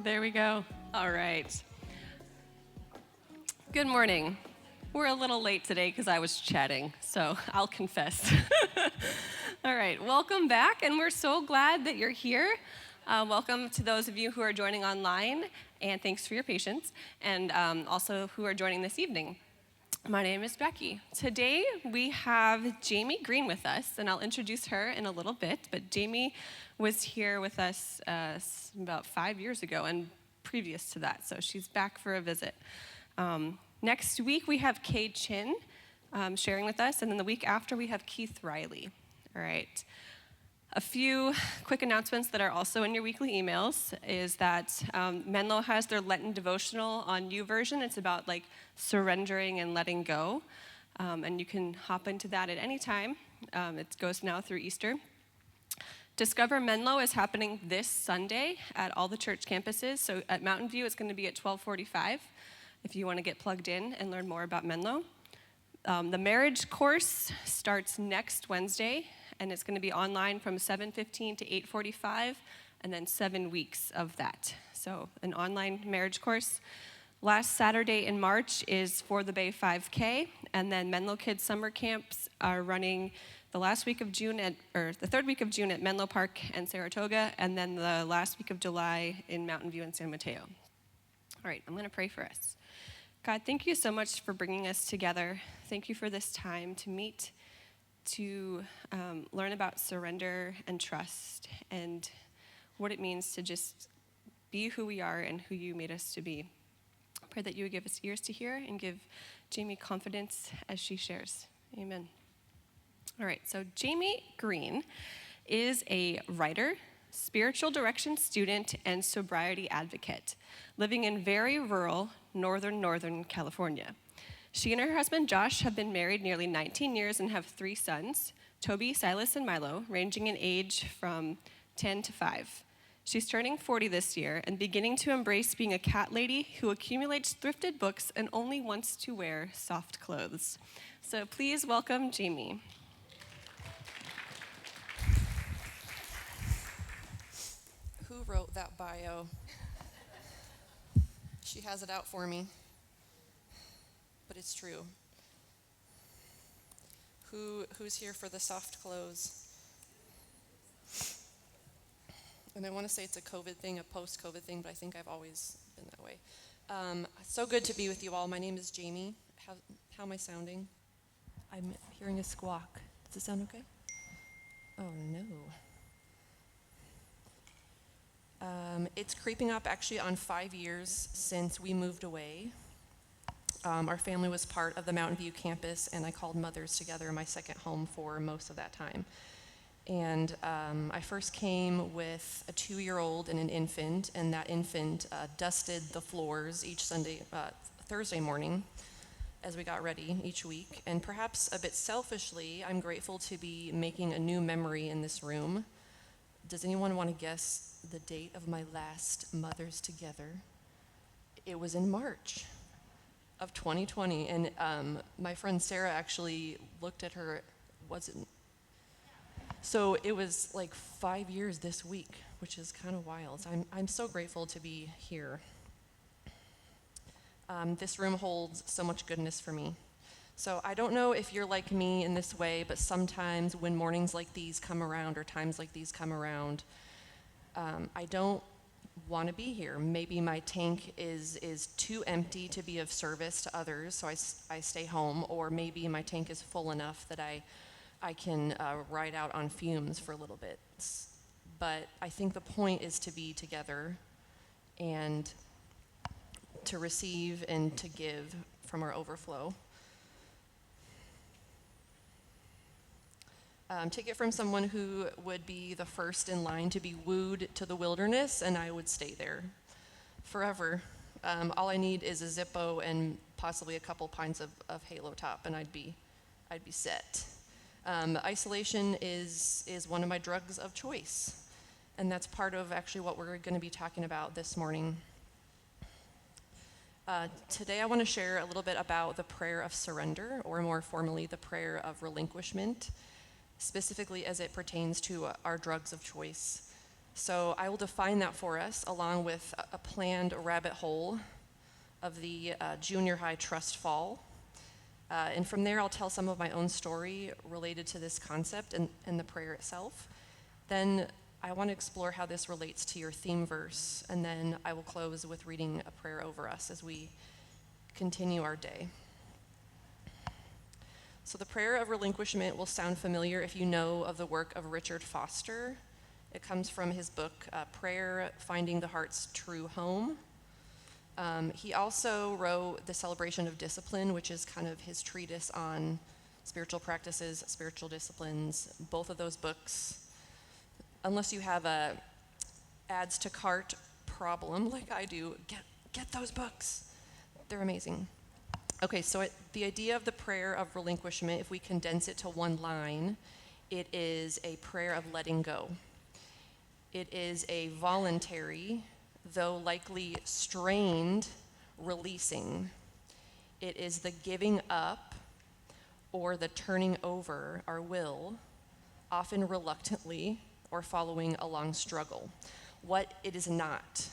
There we go. All right. Good morning. We're a little late today because I was chatting, so I'll confess. All right, welcome back, and we're so glad that you're here. Welcome to those of you who are joining online, and thanks for your patience, and also who are joining this evening. My name is Becky. Today we have Jamie Green with us, and I'll introduce her in a little bit, but Jamie was here with us about 5 years ago and previous to that, so she's back for a visit. Next week we have Kay Chin sharing with us, and then the week after we have Keith Riley. All right. A few quick announcements that are also in your weekly emails is that Menlo has their Lenten devotional on YouVersion. It's about like surrendering and letting go, and you can hop into that at any time. It goes now through Easter. Discover Menlo is happening this Sunday at all the church campuses. So at Mountain View, it's going to be at 12:45 if you want to get plugged in and learn more about Menlo. The marriage course starts next Wednesday, and it's going to be online from 7:15 to 8:45, and then 7 weeks of that. So an online marriage course. Last Saturday in March is For the Bay 5K, and then Menlo Kids summer camps are running the last week of June the third week of June at Menlo Park and Saratoga, and then the last week of July in Mountain View and San Mateo. All right, I'm going to pray for us. God, thank you so much for bringing us together. Thank you for this time to meet, to learn about surrender and trust and what it means to just be who we are and who you made us to be. I pray that you would give us ears to hear and give Jamie confidence as she shares. Amen. All right, so Jamie Green is a writer, spiritual direction student, and sobriety advocate living in very rural northern California. She and her husband Josh have been married nearly 19 years and have 3 sons, Toby, Silas, and Milo, ranging in age from 10 to 5. She's turning 40 this year and beginning to embrace being a cat lady who accumulates thrifted books and only wants to wear soft clothes. So please welcome Jamie. Who wrote that bio? She has it out for me, but it's true. Who's here for the soft clothes? And I want to say it's a COVID thing, a post-COVID thing, but I think I've always been that way. So good to be with you all. My name is Jamie. How am I sounding? I'm hearing a squawk. Does it sound okay? Oh, no. It's creeping up actually on 5 years since we moved away. Our family was part of the Mountain View campus, and I called mothers together in my second home for most of that time. And I first came with a 2-year-old and an infant, and that infant dusted the floors each Thursday morning as we got ready each week. And perhaps a bit selfishly, I'm grateful to be making a new memory in this room. Does anyone want to guess the date of my last Mothers Together? It was in March of 2020, and my friend Sarah actually looked at her, so it was like 5 years this week, which is kind of wild. So I'm so grateful to be here. This room holds so much goodness for me. So I don't know if you're like me in this way, but sometimes when mornings like these come around or times like these come around, I don't want to be here. Maybe my tank is too empty to be of service to others, so I stay home, or maybe my tank is full enough that I can ride out on fumes for a little bit. But I think the point is to be together and to receive and to give from our overflow. Take it from someone who would be the first in line to be wooed to the wilderness, and I would stay there forever. All I need is a Zippo and possibly a couple pints of Halo Top, and I'd be set. Isolation is one of my drugs of choice, and that's part of actually what we're going to be talking about this morning. Today I want to share a little bit about the prayer of surrender, or more formally, the prayer of relinquishment, specifically as it pertains to our drugs of choice. So I will define that for us along with a planned rabbit hole of the junior high trust fall. And from there, I'll tell some of my own story related to this concept and the prayer itself. Then I want to explore how this relates to your theme verse, and then I will close with reading a prayer over us as we continue our day. So the prayer of relinquishment will sound familiar if you know of the work of Richard Foster. It comes from his book, Prayer, Finding the Heart's True Home. He also wrote The Celebration of Discipline, which is kind of his treatise on spiritual practices, spiritual disciplines. Both of those books, unless you have a adds to cart problem like I do, get those books. They're amazing. Okay, so the idea of the prayer of relinquishment, if we condense it to one line, it is a prayer of letting go. It is a voluntary, though likely strained, releasing. It is the giving up or the turning over our will, often reluctantly or following a long struggle. What it is not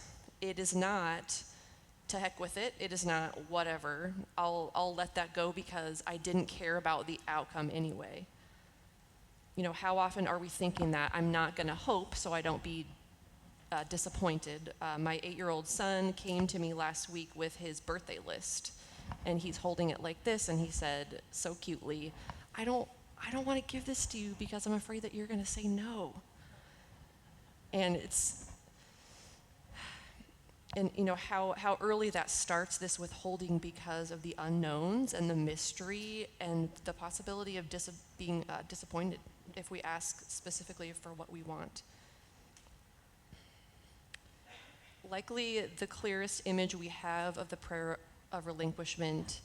to heck with it. It is not whatever. I'll let that go because I didn't care about the outcome anyway. You know, how often are we thinking that I'm not going to hope so I don't be disappointed? My 8-year-old son came to me last week with his birthday list, and he's holding it like this, and he said so cutely, I don't want to give this to you because I'm afraid that you're going to say no. And you know how early that starts, this withholding, because of the unknowns and the mystery and the possibility of being disappointed if we ask specifically for what we want. Likely the clearest image we have of the prayer of relinquishment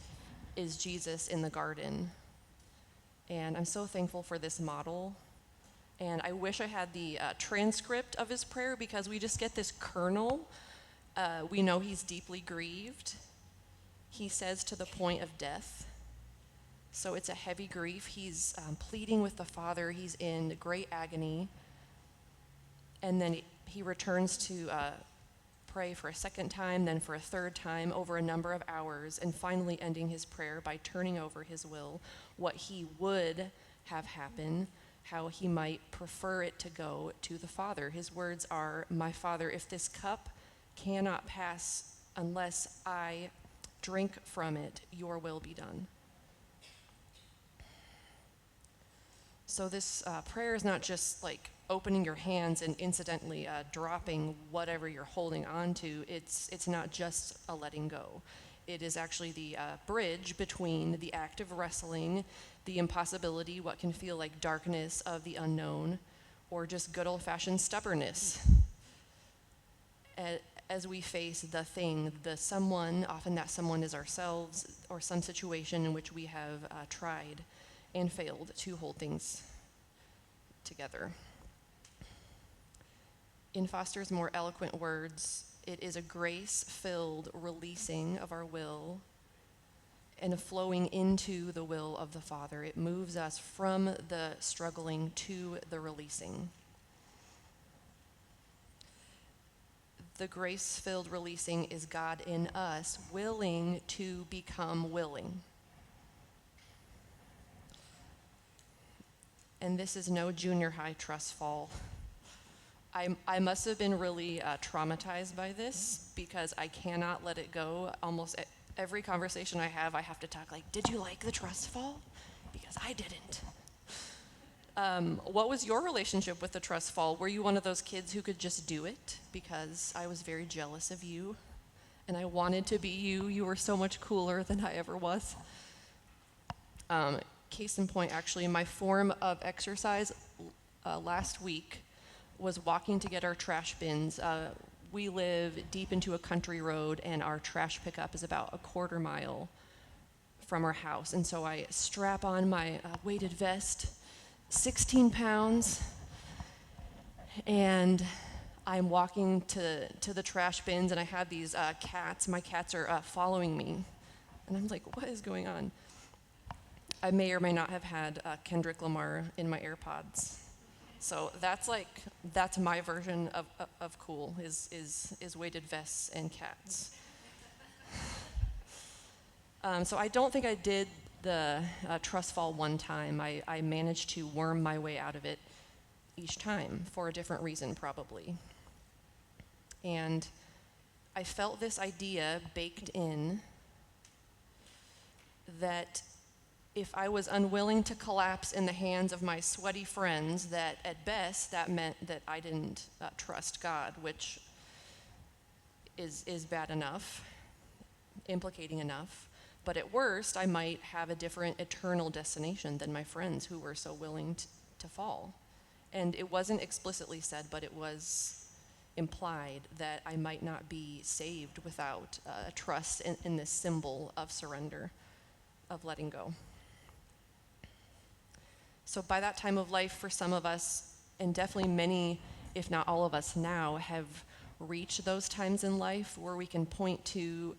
is Jesus in the garden. And I'm so thankful for this model. And I wish I had the transcript of his prayer, because we just get this kernel. We know he's deeply grieved. He says to the point of death. So it's a heavy grief. He's pleading with the Father. He's in great agony. And then he returns to pray for a second time, then for a third time over a number of hours, and finally ending his prayer by turning over his will, what he would have happen, how he might prefer it to go to the Father. His words are, "My Father, if this cup cannot pass unless I drink from it, your will be done." So this prayer is not just like opening your hands and incidentally dropping whatever you're holding on to. It's not just a letting go. It is actually the bridge between the act of wrestling, the impossibility, what can feel like darkness of the unknown, or just good old-fashioned stubbornness. As we face the thing, the someone, often that someone is ourselves, or some situation in which we have tried and failed to hold things together. In Foster's more eloquent words, it is a grace-filled releasing of our will and a flowing into the will of the Father. It moves us from the struggling to the releasing. The grace-filled releasing is God in us, willing to become willing. And this is no junior high trust fall. I must have been really traumatized by this, because I cannot let it go. Almost every conversation I have to talk like, did you like the trust fall? Because I didn't. What was your relationship with the trust fall? Were you one of those kids who could just do it? Because I was very jealous of you, and I wanted to be you. You were so much cooler than I ever was. Case in point, actually, my form of exercise last week was walking to get our trash bins. We live deep into a country road, and our trash pickup is about a quarter mile from our house. And so I strap on my weighted vest, 16 pounds, and I'm walking to the trash bins, and I have these cats. My cats are following me. And I'm like, what is going on? I may or may not have had Kendrick Lamar in my AirPods. So that's my version of cool is weighted vests and cats. So I don't think I did the trust fall one time. I managed to worm my way out of it each time for a different reason, probably. And I felt this idea baked in that if I was unwilling to collapse in the hands of my sweaty friends, that at best that meant that I didn't trust God, which is bad enough, implicating enough. But at worst, I might have a different eternal destination than my friends who were so willing to fall. And it wasn't explicitly said, but it was implied that I might not be saved without trust in this symbol of surrender, of letting go. So by that time of life, for some of us, and definitely many, if not all of us now, have reached those times in life where we can point to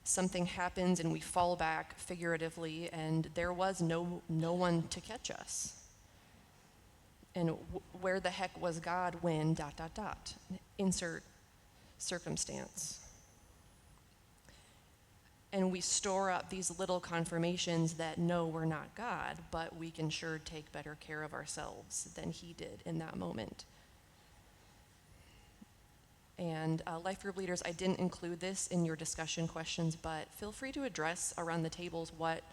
something happens and we fall back figuratively, and there was no one to catch us. And where the heck was God when ... Insert circumstance. And we store up these little confirmations that no, we're not God, but we can sure take better care of ourselves than he did in that moment. And life group leaders, I didn't include this in your discussion questions, but feel free to address around the tables what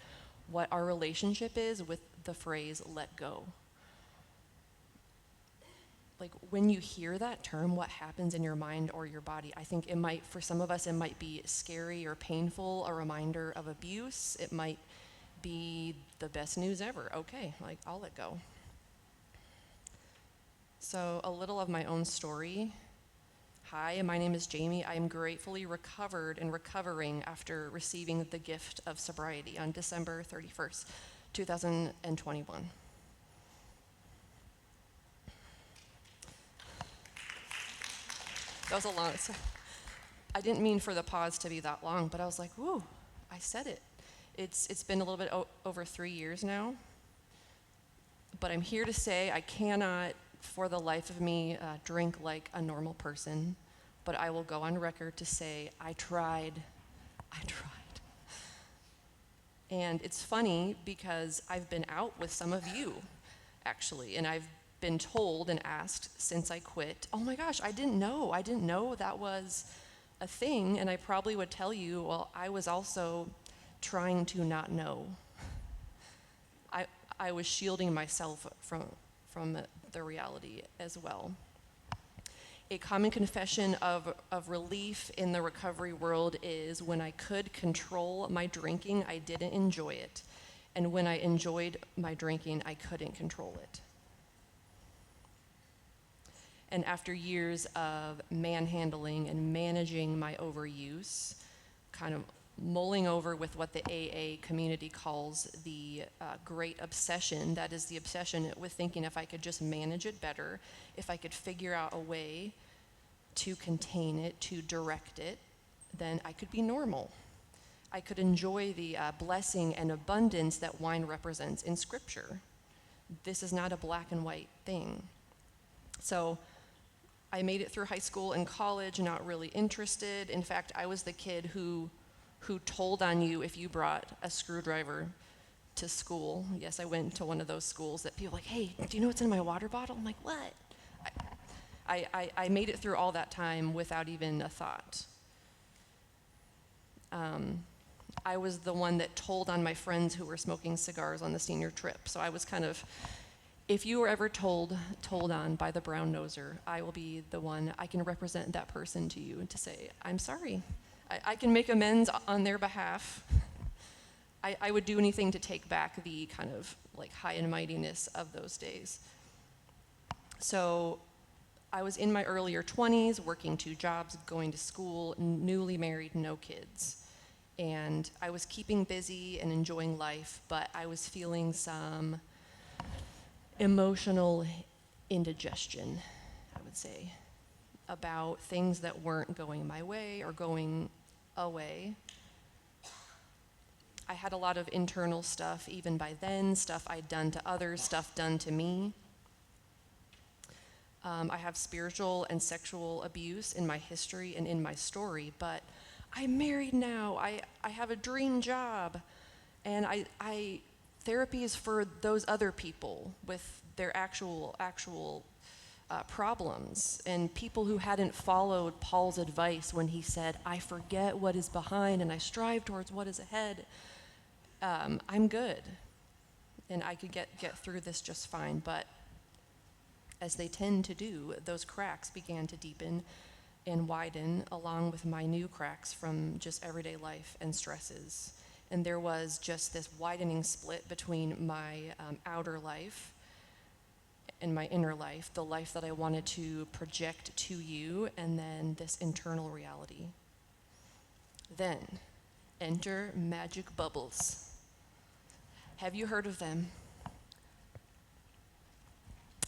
our relationship is with the phrase let go. Like when you hear that term, what happens in your mind or your body? I think it might, for some of us, it might be scary or painful, a reminder of abuse. It might be the best news ever. Okay, like I'll let go. So a little of my own story. Hi, my name is Jamie. I am gratefully recovered and recovering after receiving the gift of sobriety on December 31st, 2021. That was a long, I didn't mean for the pause to be that long, but I was like, whoo, I said it. It's been a little bit over 3 years now, but I'm here to say I cannot, for the life of me, drink like a normal person, but I will go on record to say I tried. And it's funny because I've been out with some of you, actually, and I've been told and asked since I quit, oh my gosh, I didn't know that was a thing, and I probably would tell you, well, I was also trying to not know. I was shielding myself from the reality as well. A common confession of relief in the recovery world is when I could control my drinking, I didn't enjoy it. And when I enjoyed my drinking, I couldn't control it. And after years of manhandling and managing my overuse, kind of mulling over with what the AA community calls the great obsession, that is the obsession with thinking if I could just manage it better, if I could figure out a way to contain it, to direct it, then I could be normal. I could enjoy the blessing and abundance that wine represents in Scripture. This is not a black and white thing. So I made it through high school and college, not really interested. In fact, I was the kid who told on you if you brought a screwdriver to school. Yes, I went to one of those schools that people are like, hey, do you know what's in my water bottle? I'm like, what? I made it through all that time without even a thought. I was the one that told on my friends who were smoking cigars on the senior trip. So I was kind of, if you were ever told on by the brown noser, I will be the one, I can represent that person to you and to say, I'm sorry. I can make amends on their behalf. I would do anything to take back the kind of like high and mightiness of those days. So I was in my earlier 20s, working 2 jobs, going to school, newly married, no kids. And I was keeping busy and enjoying life, but I was feeling some emotional indigestion, I would say, about things that weren't going my way or going away. I had a lot of internal stuff even by then, stuff I'd done to others, stuff done to me. I have spiritual and sexual abuse in my history and in my story, but I'm married now. I have a dream job. And therapy is for those other people with their actual problems, and people who hadn't followed Paul's advice when he said, I forget what is behind and I strive towards what is ahead. I'm good, and I could get through this just fine. But as they tend to do, those cracks began to deepen and widen along with my new cracks from just everyday life and stresses. And there was just this widening split between my outer life and my inner life, the life that I wanted to project to you, and then this internal reality. Then, enter magic bubbles. Have you heard of them?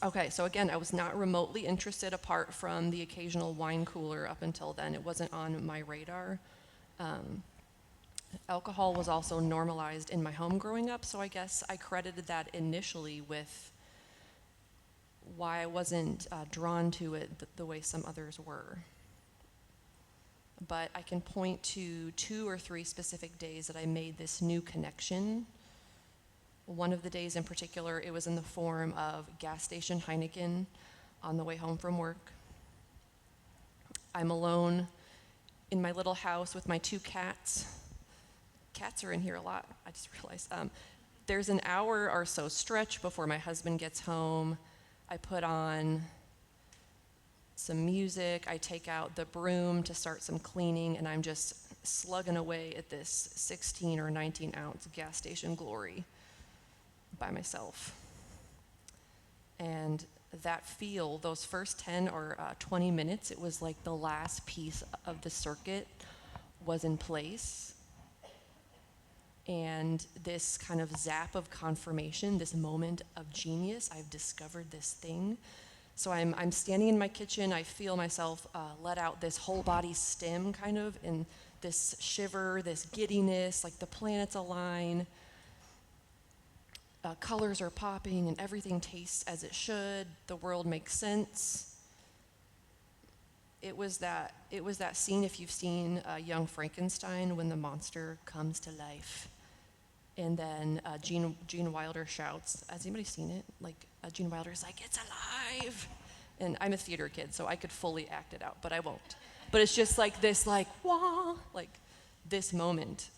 Okay, so again, I was not remotely interested apart from the occasional wine cooler up until then. It wasn't on my radar. Alcohol was also normalized in my home growing up, so I guess I credited that initially with why I wasn't drawn to it the way some others were. But I can point to 2 or 3 specific days that I made this new connection. One of the days in particular, it was in the form of gas station Heineken on the way home from work. I'm alone in my little house with my 2 cats. Cats are in here a lot, I just realized. There's an hour or so stretch before my husband gets home. I put on some music, I take out the broom to start some cleaning, and I'm just slugging away at this 16 or 19 ounce gas station glory by myself. And that feel, those first 10 or 20 minutes, it was like the last piece of the circuit was in place. And this kind of zap of confirmation, this moment of genius, I've discovered this thing. So I'm standing in my kitchen, I feel myself let out this whole body stim kind of, and this shiver, this giddiness, like the planets align. Colors are popping and everything tastes as it should. The world makes sense. It was that scene, if you've seen Young Frankenstein, when the monster comes to life. And then Gene Wilder shouts, has anybody seen it? Like Gene Wilder's like, it's alive. And I'm a theater kid, so I could fully act it out, but I won't. But it's just like this, like, wah, like this moment.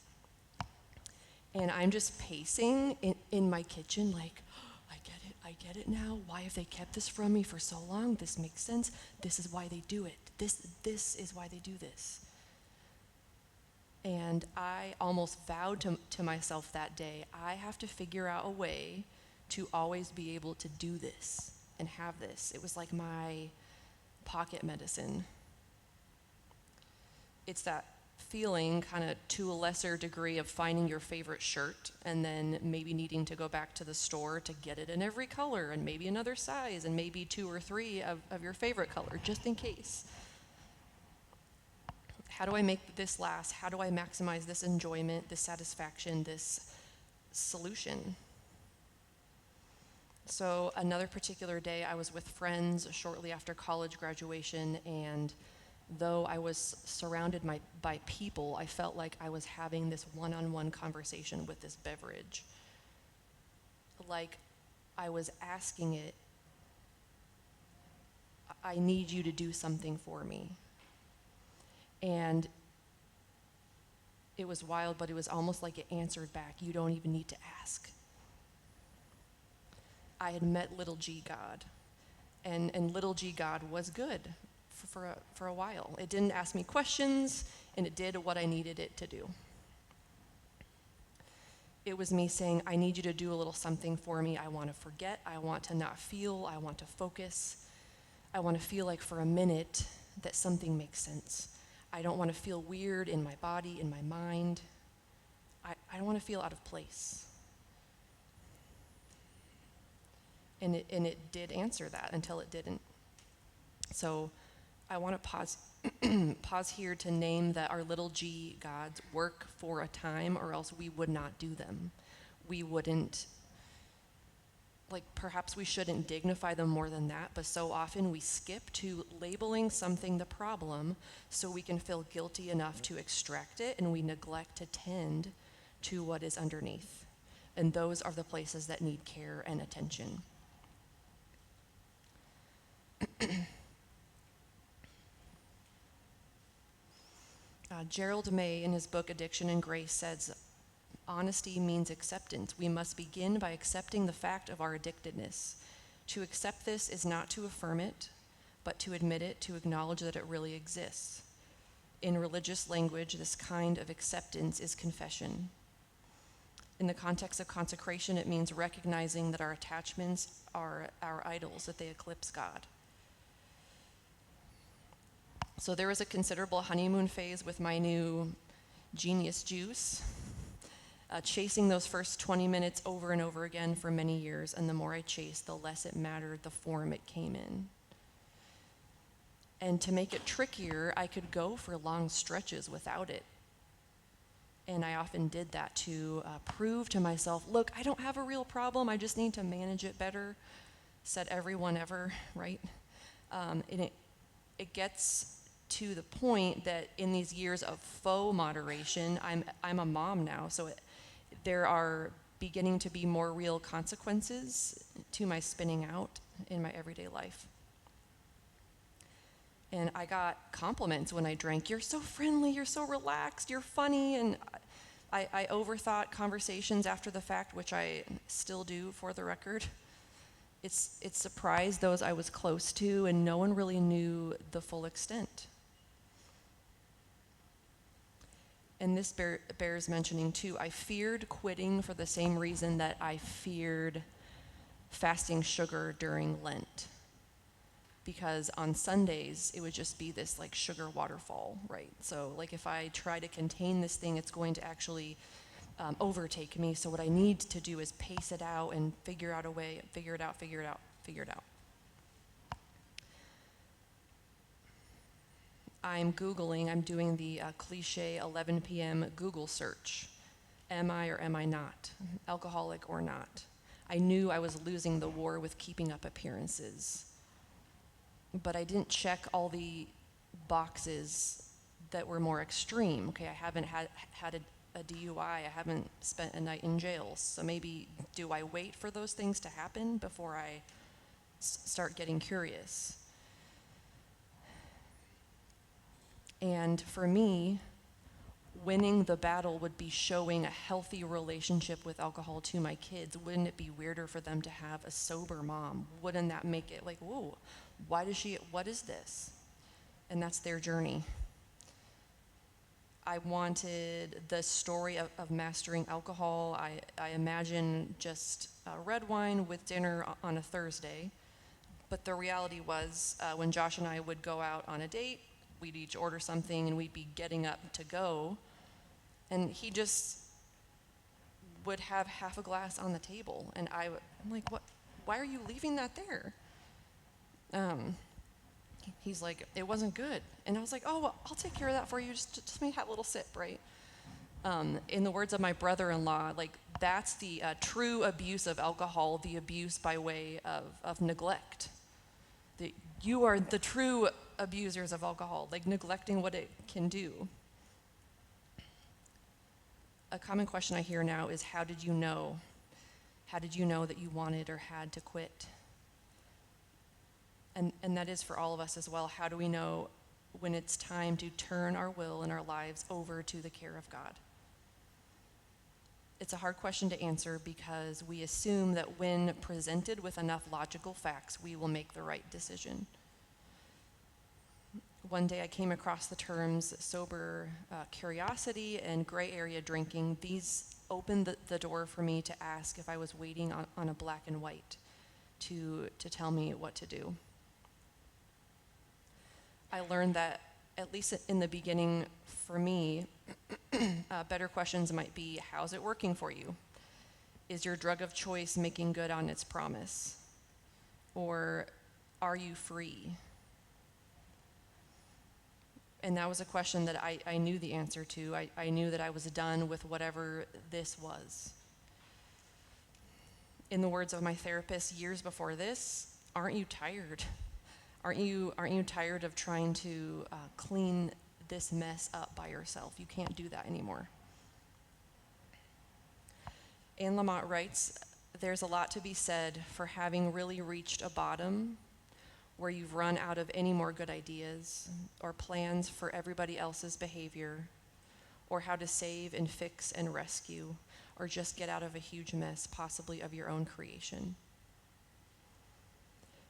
And I'm just pacing in my kitchen like, oh, I get it now. Why have they kept this from me for so long? This makes sense. This is why they do it. This is why they do this. And I almost vowed to myself that day, I have to figure out a way to always be able to do this and have this. It was like my pocket medicine. It's that feeling, kind of to a lesser degree, of finding your favorite shirt and then maybe needing to go back to the store to get it in every color and maybe another size and maybe 2 or 3 of your favorite color, just in case. How do I make this last? How do I maximize this enjoyment, this satisfaction, this solution? So another particular day, I was with friends shortly after college graduation, and though I was surrounded by people, I felt like I was having this one-on-one conversation with this beverage. Like I was asking it, I need you to do something for me. And it was wild, but it was almost like it answered back, you don't even need to ask. I had met little G God, and little G God was good for a while. It didn't ask me questions, and it did what I needed it to do. It was me saying, I need you to do a little something for me. I want to forget. I want to not feel. I want to focus. I want to feel like for a minute that something makes sense. I don't want to feel weird in my body, in my mind. I don't want to feel out of place. And it did answer that until it didn't. So I want to pause here to name that our little G gods work for a time, or else we would not do them. We wouldn't like perhaps we shouldn't dignify them more than that, but so often we skip to labeling something the problem so we can feel guilty enough to extract it, and we neglect to tend to what is underneath. And those are the places that need care and attention. Gerald May, in his book Addiction and Grace, says, honesty means acceptance. We must begin by accepting the fact of our addictedness. To accept this is not to affirm it, but to admit it, to acknowledge that it really exists. In religious language, this kind of acceptance is confession. In the context of consecration, it means recognizing that our attachments are our idols, that they eclipse God. So there was a considerable honeymoon phase with my new Genius Juice, chasing those first 20 minutes over and over again for many years, and the more I chased, the less it mattered the form it came in. And to make it trickier, I could go for long stretches without it. And I often did that to prove to myself, look, I don't have a real problem, I just need to manage it better, said everyone ever, right? And it gets to the point that in these years of faux moderation, I'm a mom now, so there are beginning to be more real consequences to my spinning out in my everyday life. And I got compliments when I drank. You're so friendly, you're so relaxed, you're funny. And I overthought conversations after the fact, which I still do for the record. It surprised those I was close to, and no one really knew the full extent. And this bears mentioning too. I feared quitting for the same reason that I feared fasting sugar during Lent. Because on Sundays, it would just be this like sugar waterfall, right? So like if I try to contain this thing, it's going to actually overtake me. So what I need to do is pace it out and figure out a way, figure it out. I'm doing the cliche 11 p.m. Google search. Am I or am I not? Alcoholic or not? I knew I was losing the war with keeping up appearances. But I didn't check all the boxes that were more extreme. Okay, I haven't had a DUI, I haven't spent a night in jail. So maybe, do I wait for those things to happen before I start getting curious? And for me, winning the battle would be showing a healthy relationship with alcohol to my kids. Wouldn't it be weirder for them to have a sober mom? Wouldn't that make it like, whoa, what is this? And that's their journey. I wanted the story of mastering alcohol. I imagine just red wine with dinner on a Thursday. But the reality was, when Josh and I would go out on a date, we'd each order something and we'd be getting up to go. And he just would have half a glass on the table. And I'm like, what? Why are you leaving that there? He's like, it wasn't good. And I was like, oh, well, I'll take care of that for you. Just let me have a little sip, right? In the words of my brother-in-law, like that's the true abuse of alcohol, the abuse by way of neglect. You are the true abusers of alcohol, like neglecting what it can do. A common question I hear now is, how did you know? How did you know that you wanted or had to quit? And that is for all of us as well. How do we know when it's time to turn our will and our lives over to the care of God? It's a hard question to answer because we assume that when presented with enough logical facts, we will make the right decision. One day I came across the terms sober curiosity and gray area drinking. These opened the door for me to ask if I was waiting on a black and white to tell me what to do. I learned that, at least in the beginning for me, better questions might be, how's it working for you? Is your drug of choice making good on its promise? Or are you free? And that was a question that I knew the answer to. I knew that I was done with whatever this was. In the words of my therapist years before this, aren't you tired? Aren't you tired of trying to clean this mess up by yourself? You can't do that anymore. Anne Lamott writes, there's a lot to be said for having really reached a bottom where you've run out of any more good ideas or plans for everybody else's behavior, or how to save and fix and rescue, or just get out of a huge mess, possibly of your own creation.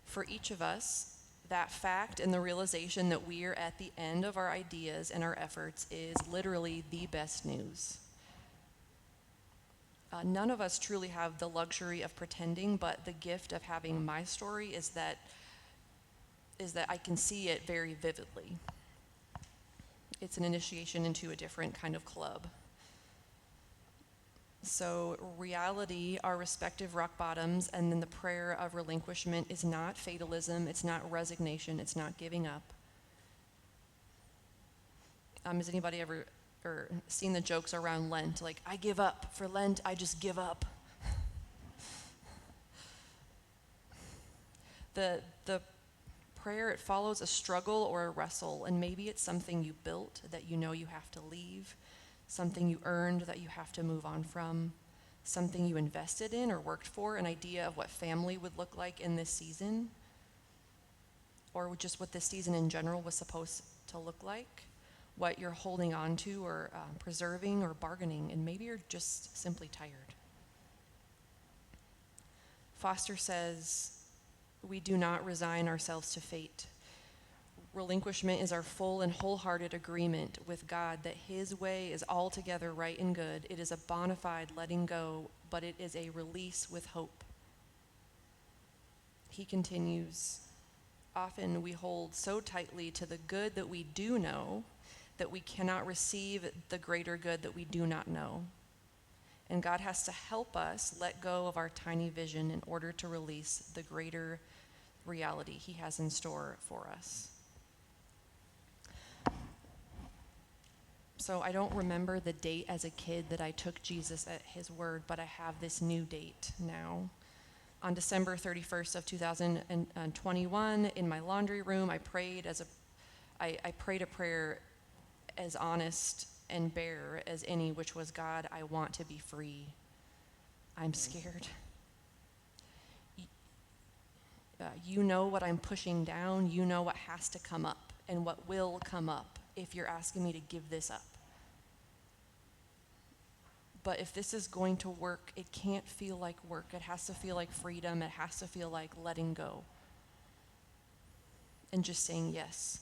For each of us, that fact and the realization that we're at the end of our ideas and our efforts is literally the best news. None of us truly have the luxury of pretending, but the gift of having my story is that I can see it very vividly. It's an initiation into a different kind of club. So reality, our respective rock bottoms, and then the prayer of relinquishment is not fatalism, it's not resignation, it's not giving up. Has anybody ever seen the jokes around Lent? Like, I give up. For Lent, I just give up. The prayer, it follows a struggle or a wrestle, and maybe it's something you built that you know you have to leave, something you earned that you have to move on from, something you invested in or worked for, an idea of what family would look like in this season, or just what this season in general was supposed to look like, what you're holding on to or preserving or bargaining, and maybe you're just simply tired. Foster says, we do not resign ourselves to fate. Relinquishment is our full and wholehearted agreement with God that His way is altogether right and good. It is a bona fide letting go, but it is a release with hope. He continues, often we hold so tightly to the good that we do know that we cannot receive the greater good that we do not know. And God has to help us let go of our tiny vision in order to release the greater reality He has in store for us. So I don't remember the date as a kid that I took Jesus at His word, but I have this new date now. On December 31st of 2021, in my laundry room, I prayed I prayed a prayer as honest and bare as any, which was, God, I want to be free. I'm scared. You know what I'm pushing down. You know what has to come up and what will come up if you're asking me to give this up. But if this is going to work, it can't feel like work. It has to feel like freedom. It has to feel like letting go and just saying yes.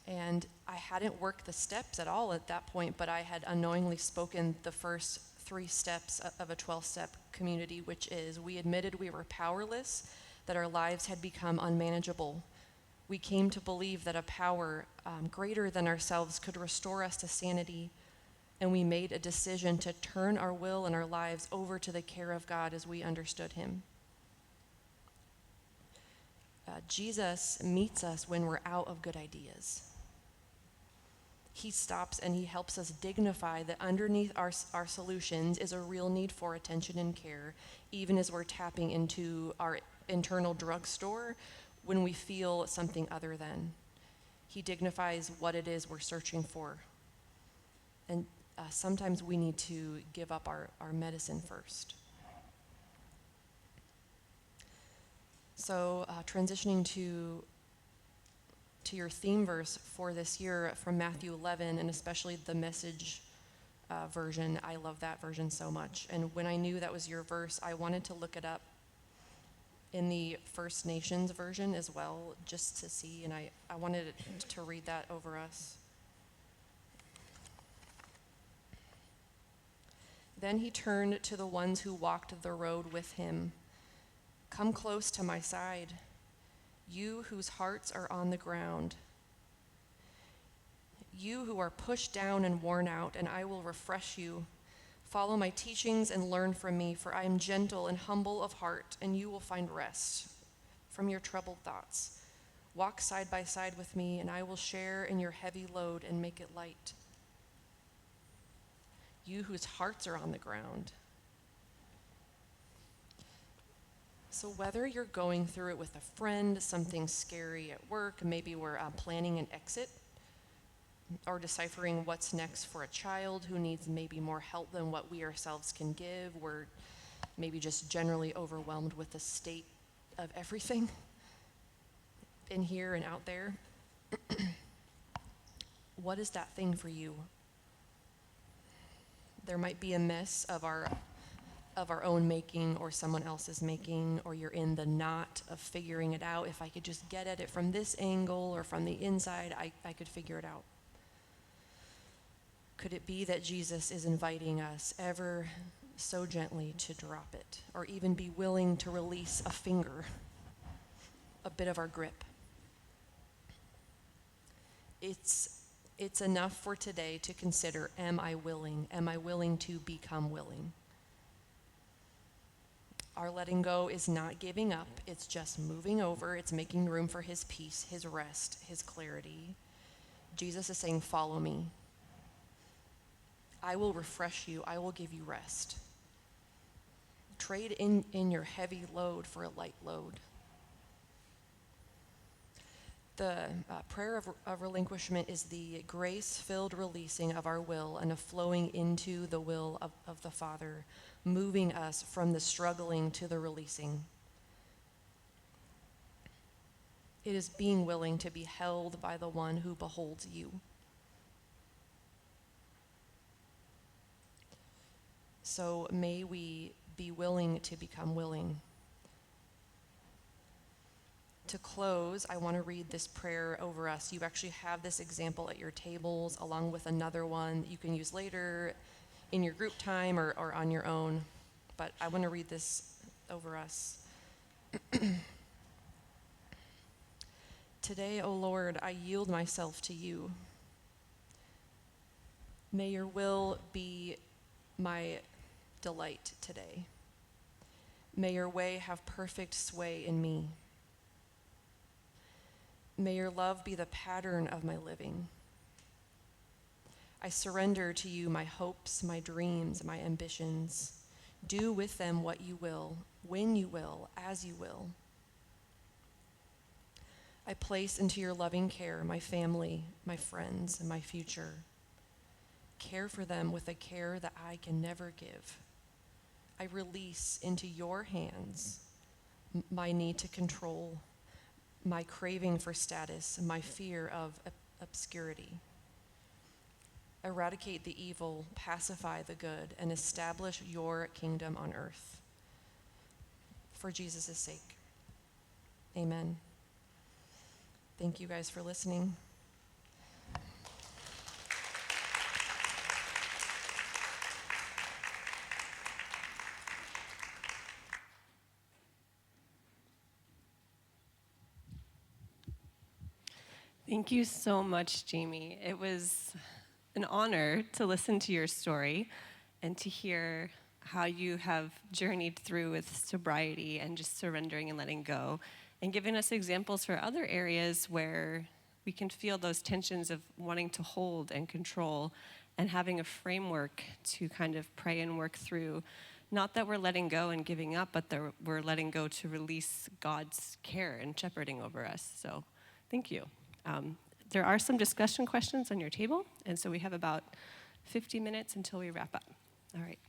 And I hadn't worked the steps at all at that point, but I had unknowingly spoken the first 3 steps of a 12-step community, which is we admitted we were powerless, that our lives had become unmanageable. We came to believe that a power greater than ourselves could restore us to sanity, and we made a decision to turn our will and our lives over to the care of God as we understood Him. Jesus meets us when we're out of good ideas. He stops and He helps us dignify that underneath our solutions is a real need for attention and care, even as we're tapping into our internal drugstore when we feel something other than. He dignifies what it is we're searching for. And sometimes we need to give up our medicine first. So transitioning to your theme verse for this year from Matthew 11, and especially the Message version. I love that version so much. And when I knew that was your verse, I wanted to look it up in the First Nations version as well, just to see, and I wanted to read that over us. Then He turned to the ones who walked the road with Him. Come close to my side, you whose hearts are on the ground. You who are pushed down and worn out, and I will refresh you. Follow my teachings and learn from me, for I am gentle and humble of heart, and you will find rest from your troubled thoughts. Walk side by side with me, and I will share in your heavy load and make it light. you whose hearts are on the ground. So whether you're going through it with a friend, something scary at work, maybe we're planning an exit, or deciphering what's next for a child who needs maybe more help than what we ourselves can give, we're maybe just generally overwhelmed with the state of everything in here and out there. What is that thing for you? There might be a mess of our own making or someone else's making, or you're in the knot of figuring it out. If I could just get at it from this angle or from the inside, I could figure it out. Could it be that Jesus is inviting us ever so gently to drop it, or even be willing to release a finger, a bit of our grip? It's enough for today to consider, am I willing? Am I willing to become willing? Our letting go is not giving up. It's just moving over. It's making room for his peace, his rest, his clarity. Jesus is saying, follow me. I will refresh you. I will give you rest. Trade in your heavy load for a light load. The prayer of relinquishment is the grace-filled releasing of our will and a flowing into the will of the Father, moving us from the struggling to the releasing. It is being willing to be held by the one who beholds you. So may we be willing to become willing. To close, I want to read this prayer over us. You actually have this example at your tables, along with another one that you can use later in your group time or on your own. But I want to read this over us. Today, O Lord, I yield myself to you. May your will be my delight today. May your way have perfect sway in me. May your love be the pattern of my living. I surrender to you my hopes, my dreams, my ambitions. Do with them what you will, when you will, as you will. I place into your loving care my family, my friends, and my future. Care for them with a care that I can never give. I release into your hands my need to control, my craving for status, my fear of obscurity. Eradicate the evil, pacify the good, and establish your kingdom on earth. For Jesus' sake. Amen. Thank you guys for listening. Thank you so much, Jamie. It was an honor to listen to your story and to hear how you have journeyed through with sobriety and just surrendering and letting go, and giving us examples for other areas where we can feel those tensions of wanting to hold and control, and having a framework to kind of pray and work through. Not that we're letting go and giving up, but that we're letting go to release God's care and shepherding over us. So thank you. There are some discussion questions on your table, and so we have about 50 minutes until we wrap up. All right.